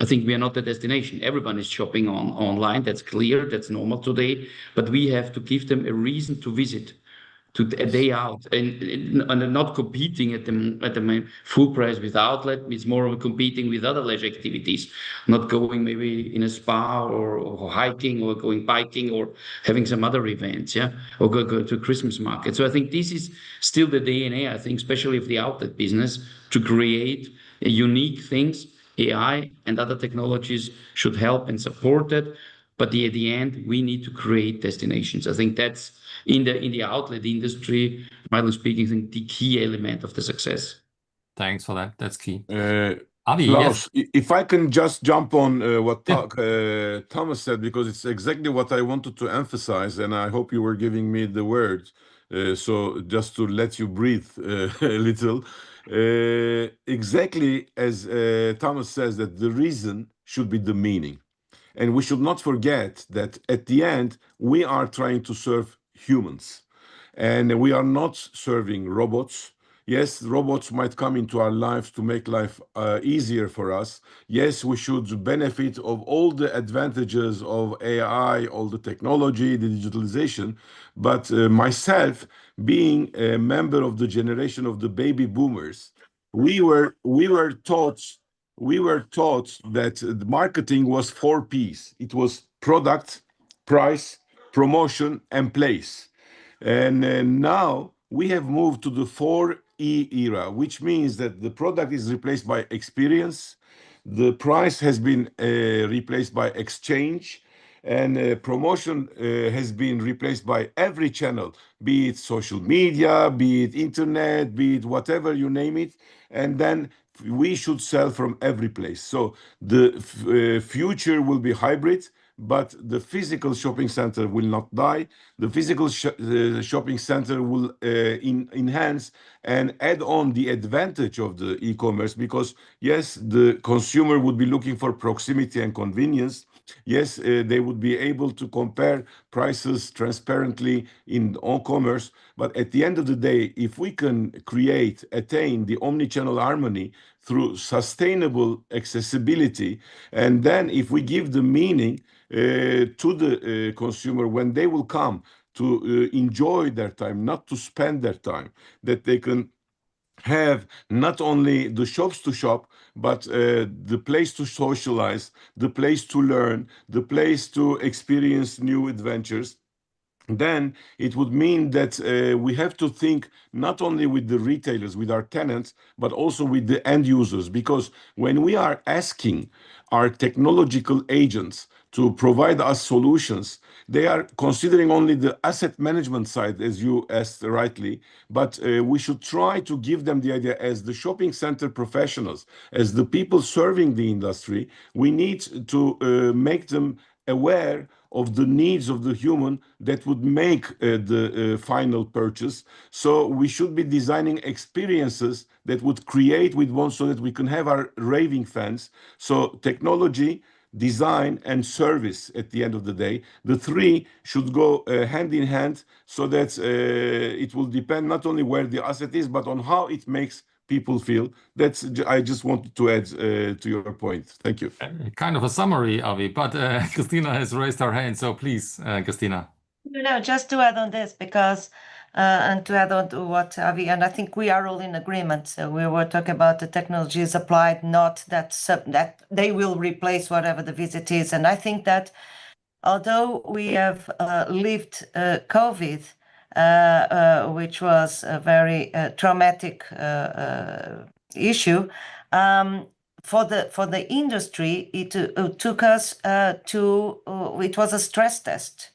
I think we are not the destination. Everyone is shopping online. That's clear. That's normal today. But we have to give them a reason to visit a day out and not competing at the full price with outlet. It's more of competing with other leisure activities, not going maybe in a spa or hiking or going biking or having some other events, yeah, or go to a Christmas market. So I think this is still the DNA, I think, especially of the outlet business, to create unique things. AI and other technologies should help and support it. But at the end, we need to create destinations. I think that's in the outlet industry, mildly speaking, I think the key element of the success. Thanks for that. That's key. Avi, Klaus, yes. if I can just jump on what Thomas said, because it's exactly what I wanted to emphasize, and I hope you were giving me the words. So just to let you breathe a little, exactly as Thomas says, that the reason should be the meaning. And we should not forget that at the end, we are trying to serve humans. And we are not serving robots. Yes, robots might come into our lives to make life easier for us. Yes, we should benefit of all the advantages of AI, all the technology, the digitalization. But myself, being a member of the generation of the baby boomers, we were taught that the marketing was 4 P's. It was product, price, promotion, and place. And now we have moved to the 4E era, which means that the product is replaced by experience, the price has been replaced by exchange, and promotion has been replaced by every channel, be it social media, be it internet, be it whatever you name it. And then we should sell from every place. So the future will be hybrid, but the physical shopping center will not die. The physical shopping center will enhance and add on the advantage of the e-commerce, because yes, the consumer would be looking for proximity and convenience. Yes, they would be able to compare prices transparently in e-commerce. But at the end of the day, if we can attain the omni-channel harmony through sustainable accessibility, and then if we give the meaning to the consumer when they will come to enjoy their time, not to spend their time, that they can have not only the shops to shop, but the place to socialize, the place to learn, the place to experience new adventures, then it would mean that we have to think not only with the retailers, with our tenants, but also with the end users. Because when we are asking our technological agents to provide us solutions, they are considering only the asset management side, as you asked rightly, but we should try to give them the idea as the shopping center professionals, as the people serving the industry. We need to make them aware of the needs of the human that would make the final purchase. So we should be designing experiences that would create with one, so that we can have our raving fans. So technology, design, and service, at the end of the day, the three should go hand in hand, so that it will depend not only where the asset is, but on how it makes people feel. I just wanted to add to your point. Thank you. Kind of a summary, Avi, but Cristina has raised her hand, so please, Cristina. No, just to add on this, because and to add on to what Avi, and I think we are all in agreement. So we were talking about the technologies applied, not that that they will replace whatever the visit is. And I think that although we have lived COVID, which was a very traumatic issue, for the industry, it took us to it was a stress test.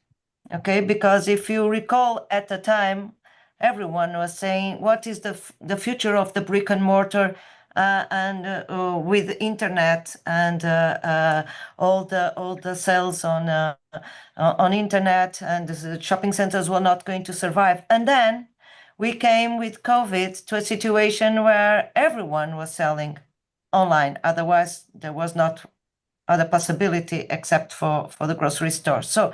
Okay, because if you recall, at the time, everyone was saying, "What is the future of the brick and mortar?" And with internet and all the sales on internet, and the shopping centers were not going to survive. And then we came with COVID to a situation where everyone was selling online. Otherwise, there was not other possibility except for the grocery store. So.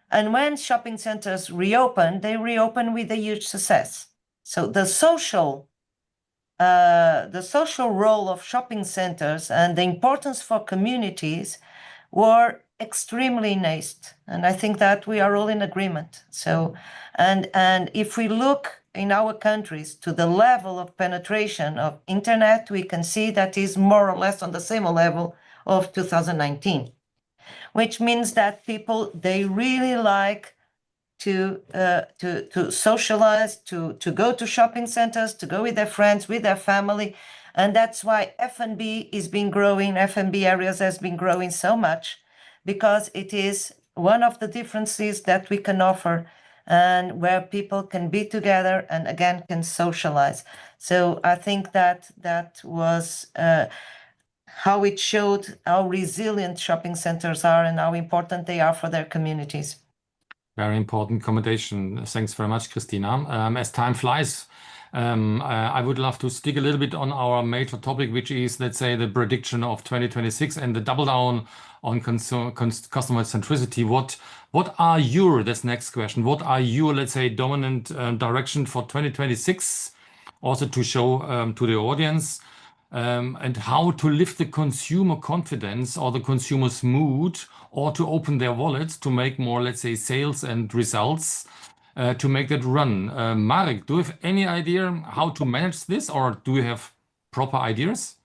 And when shopping centers reopened, they reopened with a huge success. So the social role of shopping centers and the importance for communities were extremely nascent, and I think that we are all in agreement. So, and if we look in our countries to the level of penetration of internet, we can see that is more or less on the same level of 2019, which means that people, they really like to socialize, to go to shopping centers, to go with their friends, with their family. And that's why F&B is been growing, F&B areas has been growing so much, because it is one of the differences that we can offer and where people can be together and again can socialize. So I think that that was how it showed how resilient shopping centers are and how important they are for their communities. Very important commendation. Thanks very much, Cristina. As time flies, I would love to stick a little bit on our major topic, which is, let's say, the prediction of 2026 and the double down on customer centricity. What are your, that's next question, what are your, let's say, dominant direction for 2026? Also to show to the audience, and how to lift the consumer confidence or the consumer's mood, or to open their wallets to make more, let's say, sales and results, to make that run. Marek, do you have any idea how to manage this, or do you have proper ideas?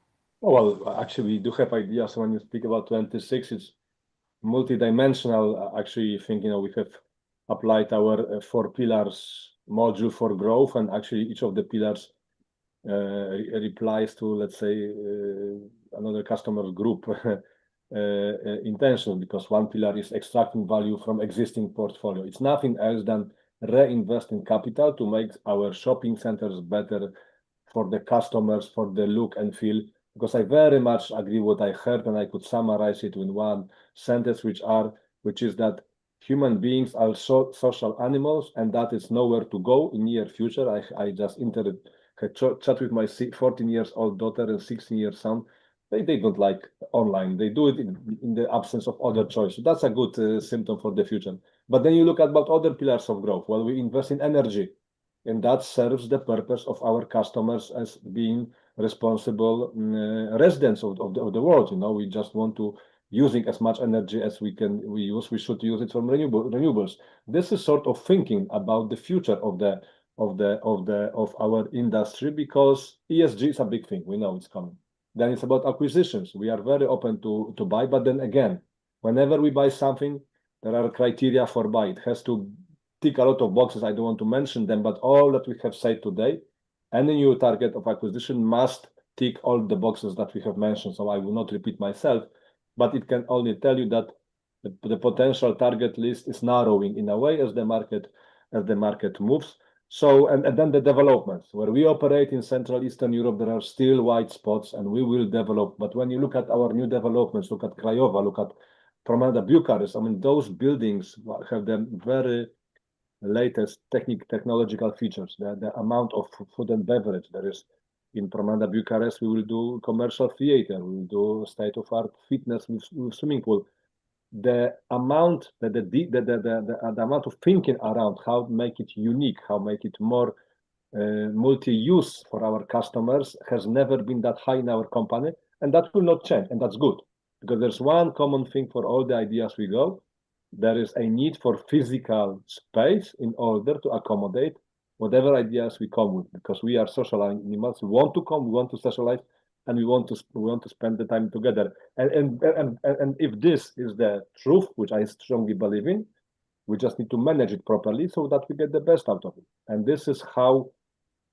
Well, actually, we do have ideas. When you speak about 26, it's multidimensional. Actually, I think, we have applied our 4 pillars module for growth, and actually each of the pillars replies to, let's say, another customer group intention, because one pillar is extracting value from existing portfolio. It's nothing else than reinvesting capital to make our shopping centers better for the customers, for the look and feel. Because I very much agree what I heard, and I could summarize it in one sentence, which is that human beings are social animals, and that is nowhere to go in near future. I just chat with my 14-year-old daughter and 16-year-old son. They don't like online. They do it in the absence of other choice. So that's a good symptom for the future. But then you look at about other pillars of growth. Well, we invest in energy, and that serves the purpose of our customers as being responsible residents of the world. We just want to using as much energy as we use. We should use it from renewables. This is sort of thinking about the future of our industry, because ESG is a big thing. We know it's coming. Then it's about acquisitions. We are very open to buy, but then again, whenever we buy something, there are criteria for buy. It has to tick a lot of boxes. I don't want to mention them, but all that we have said today, any new target of acquisition must tick all the boxes that we have mentioned. So I will not repeat myself, but it can only tell you that the potential target list is narrowing in a way as the market moves. So, and then the developments, where we operate in Central Eastern Europe, there are still white spots, and we will develop. But when you look at our new developments, look at Craiova, look at Promenada Bucharest, I mean, those buildings have the very latest technological features. The amount of food and beverage there is in Promenada Bucharest, we will do commercial theater, we will do state-of-art fitness with swimming pool. The amount the amount of thinking around how to make it unique, how make it more multi-use for our customers has never been that high in our company, and that will not change, and that's good, because there's one common thing for all the ideas we go. There is a need for physical space in order to accommodate whatever ideas we come with, because we are social animals. We want to come, we want to socialize, and we want to spend the time together. And if this is the truth, which I strongly believe in, we just need to manage it properly so that we get the best out of it. And this is how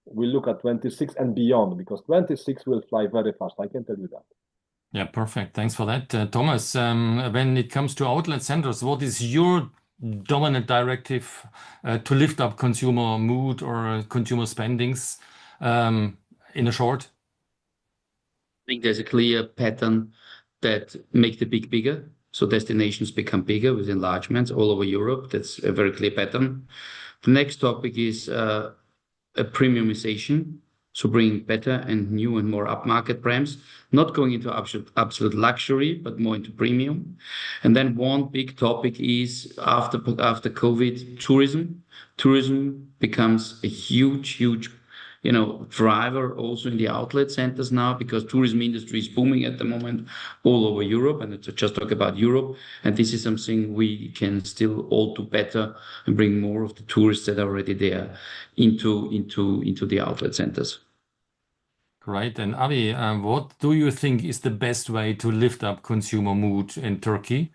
we look at 26 and beyond, because 26 will fly very fast. I can tell you that. Yeah, perfect. Thanks for that. Thomas, when it comes to outlet centers, what is your dominant directive to lift up consumer mood or consumer spendings in a short? I think there's a clear pattern that make the big bigger. So destinations become bigger with enlargements all over Europe. That's a very clear pattern. The next topic is a premiumization. So bringing better and new and more upmarket brands, not going into absolute luxury, but more into premium. And then one big topic is after COVID, tourism. Tourism becomes a huge driver also in the outlet centers now, because tourism industry is booming at the moment all over Europe, and to just talk about Europe. And this is something we can still all do better and bring more of the tourists that are already there into the outlet centers. Great. And Avi, what do you think is the best way to lift up consumer mood in Turkey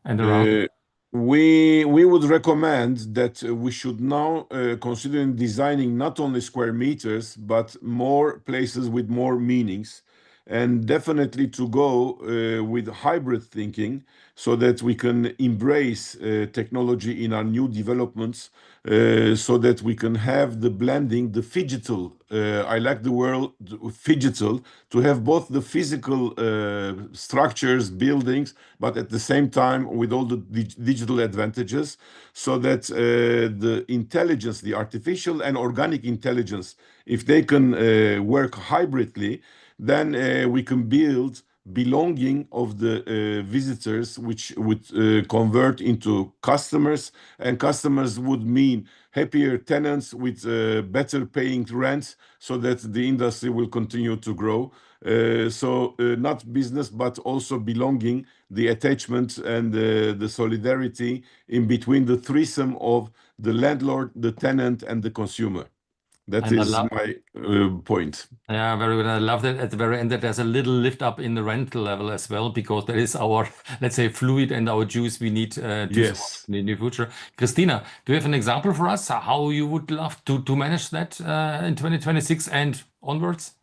and around? We would recommend that we should now consider designing not only square meters, but more places with more meanings, and definitely to go with hybrid thinking, so that we can embrace technology in our new developments, so that we can have the blending, the phygital. I like the word phygital, to have both the physical structures, buildings, but at the same time with all the digital advantages, so that the intelligence, the artificial and organic intelligence, if they can work hybridly, then we can build belonging of the visitors, which would convert into customers, and customers would mean happier tenants with better paying rents, so that the industry will continue to grow. So not business, but also belonging, the attachment and the solidarity in between, the threesome of the landlord, the tenant, and the consumer. That And I is love, my point. yeah, very good. I love that at the very end that there's a little lift up in the rental level as well, because that is our, let's say, fluid and our juice we need to support Yes. in the near future. Christina, do you have an example for us how you would love to manage that in 2026 and onwards?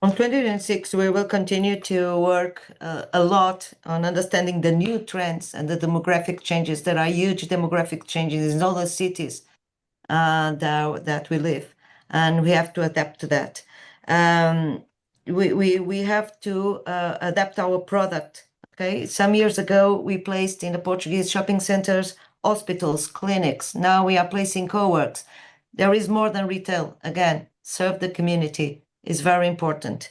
On 2026, we will continue to work a lot on understanding the new trends and the demographic changes. There are huge demographic changes in all the cities that we live, and we have to adapt to that. We have to adapt our product. Okay, some years ago we placed in the Portuguese shopping centers hospitals, clinics. Now we are placing co-works. There is more than retail. Again, serve the community is very important.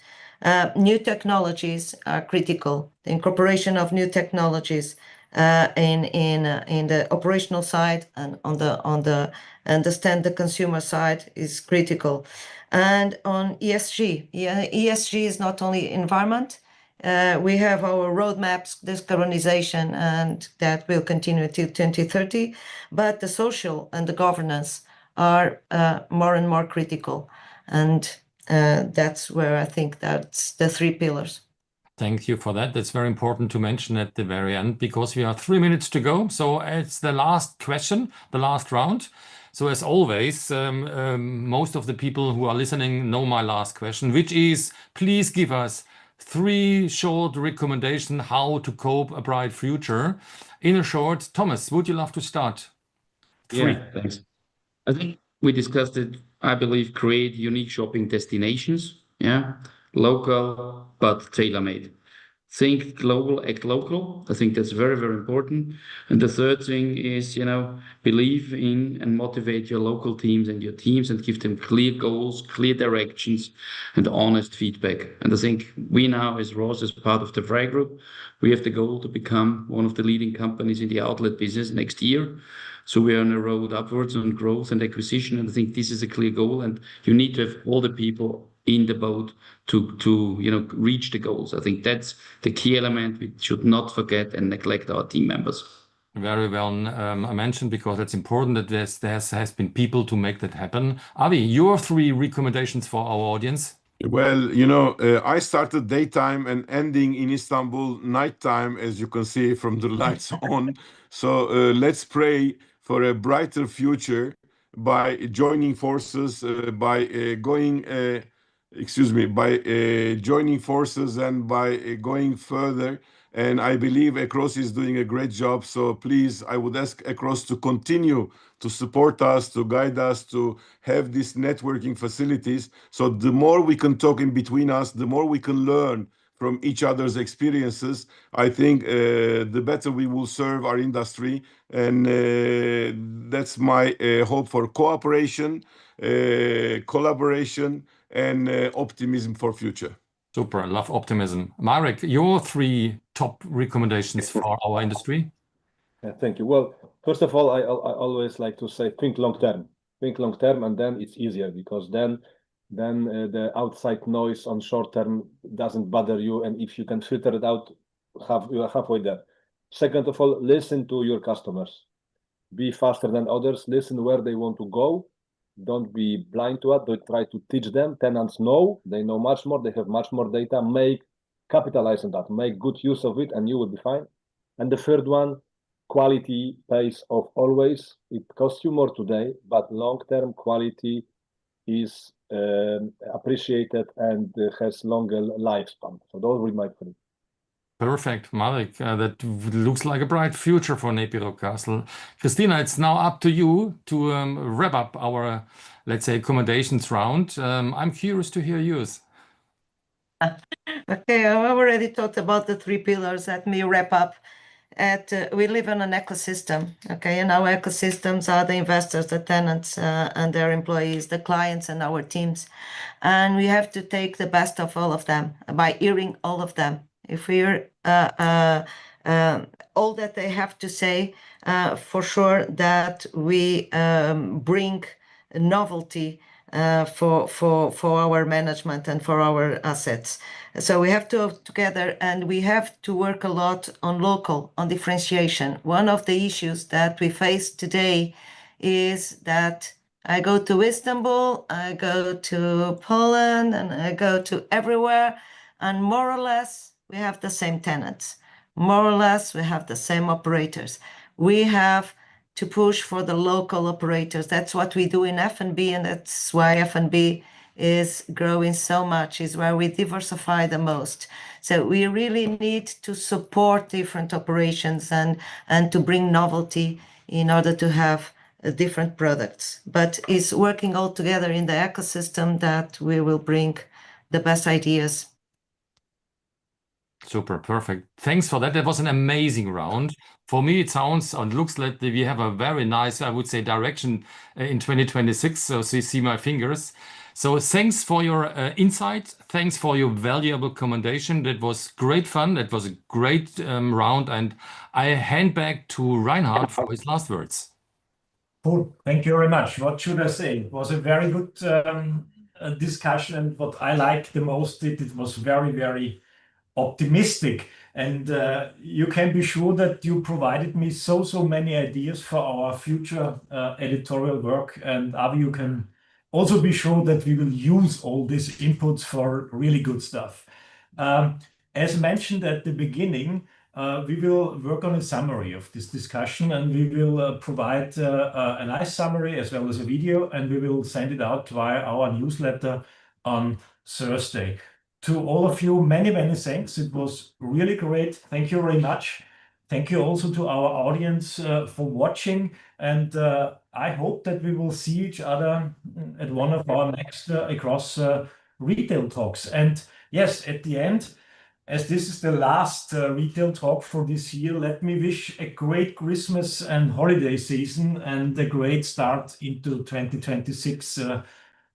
New technologies are critical. The incorporation of new technologies in the operational side and on the understand the consumer side is critical. And on ESG, ESG is not only environment. We have our roadmaps, decarbonization, and that will continue until 2030. But the social and the governance are more and more critical, and that's where I think that's the three pillars. Thank you for that. That's very important to mention at the very end, because we have 3 minutes to go. So it's the last question, the last round. So as always, most of the people who are listening know my last question, which is, please give us 3 short recommendations how to cope a bright future. In a short, Thomas, would you love to start? 3. Yeah, thanks. I think we discussed it. I believe create unique shopping destinations. Yeah, local but tailor-made. Think global, act local. I think that's very, very important. And the third thing is, believe in and motivate your local teams and your teams, and give them clear goals, clear directions, and honest feedback. And I think we now, as Ross, as part of the FREY group, we have the goal to become one of the leading companies in the outlet business next year. So we are on a road upwards on growth and acquisition. And I think this is a clear goal, and you need to have all the people in the boat to reach the goals. I think that's the key element. We should not forget and neglect our team members. Very well mentioned, because it's important that there has been people to make that happen. Avi, your 3 recommendations for our audience. Well, I started daytime and ending in Istanbul nighttime, as you can see from the lights on. So let's pray for a brighter future by joining forces, by joining forces and by going further. And I believe Across is doing a great job. So please, I would ask Across to continue to support us, to guide us, to have these networking facilities. So the more we can talk in between us, the more we can learn from each other's experiences, I think the better we will serve our industry. And that's my hope for cooperation, collaboration, and optimism for future. Super, I love optimism. Marek, your 3 top recommendations for our industry? Thank you. Well, first of all, I always like to say, think long term. think long term, and then it's easier because then the outside noise on short term doesn't bother you, and if you can filter it out, you are halfway there. Second of all, listen to your customers. Be faster than others. Listen where they want to go. Don't be blind to it. Don't try to teach them. Tenants know. They know much more. They have much more data. Capitalize on that. Make good use of it, and you will be fine. And the third one, quality pays off always. It costs you more today, but long-term quality is appreciated and has longer lifespan. So those will be my three. Perfect, Marek. That looks like a bright future for NEPI Rockcastle. Cristina, it's now up to you to wrap up our, let's say, accommodations round. I'm curious to hear yours. Okay, I've already talked about the three pillars. Let me wrap up. We live in an ecosystem, okay, and our ecosystems are the investors, the tenants, and their employees, the clients, and our teams. And we have to take the best of all of them by hearing all of them. If we hear all that they have to say, for sure that we bring novelty for our management and for our assets. So we have to work together, and we have to work a lot on differentiation. One of the issues that we face today is that I go to Istanbul, I go to Poland, and I go to everywhere, and more or less we have the same tenants. More or less we have the same operators. We have to push for the local operators. That's what we do in F&B, and that's why F&B is growing so much, is where we diversify the most. So we really need to support different operations and to bring novelty in order to have different products. But it's working all together in the ecosystem that we will bring the best ideas. Super, perfect. Thanks for that. That was an amazing round. For me, it sounds and looks like we have a very nice, I would say, direction in 2026. So you see my fingers. So thanks for your insight. Thanks for your valuable commendation. That was great fun. That was a great round. And I hand back to Reinhard for his last words. Cool. Thank you very much. What should I say? It was a very good discussion. And what I liked the most, it was very, very optimistic, and you can be sure that you provided me so many ideas for our future editorial work, and Avi, you can also be sure that we will use all these inputs for really good stuff. As mentioned at the beginning, we will work on a summary of this discussion, and we will provide a nice summary as well as a video, and we will send it out via our newsletter on Thursday. To all of you, many thanks. It was really great. Thank you very much. Thank you also to our audience for watching. And I hope that we will see each other at one of our next across retail talks. And yes, at the end, as this is the last retail talk for this year, let me wish a great Christmas and holiday season and a great start into 2026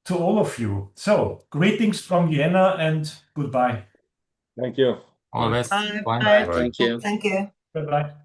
to all of you. So, greetings from Vienna and goodbye. Thank you. All the best. Bye. Bye. Thank you. Thank you. Bye-bye.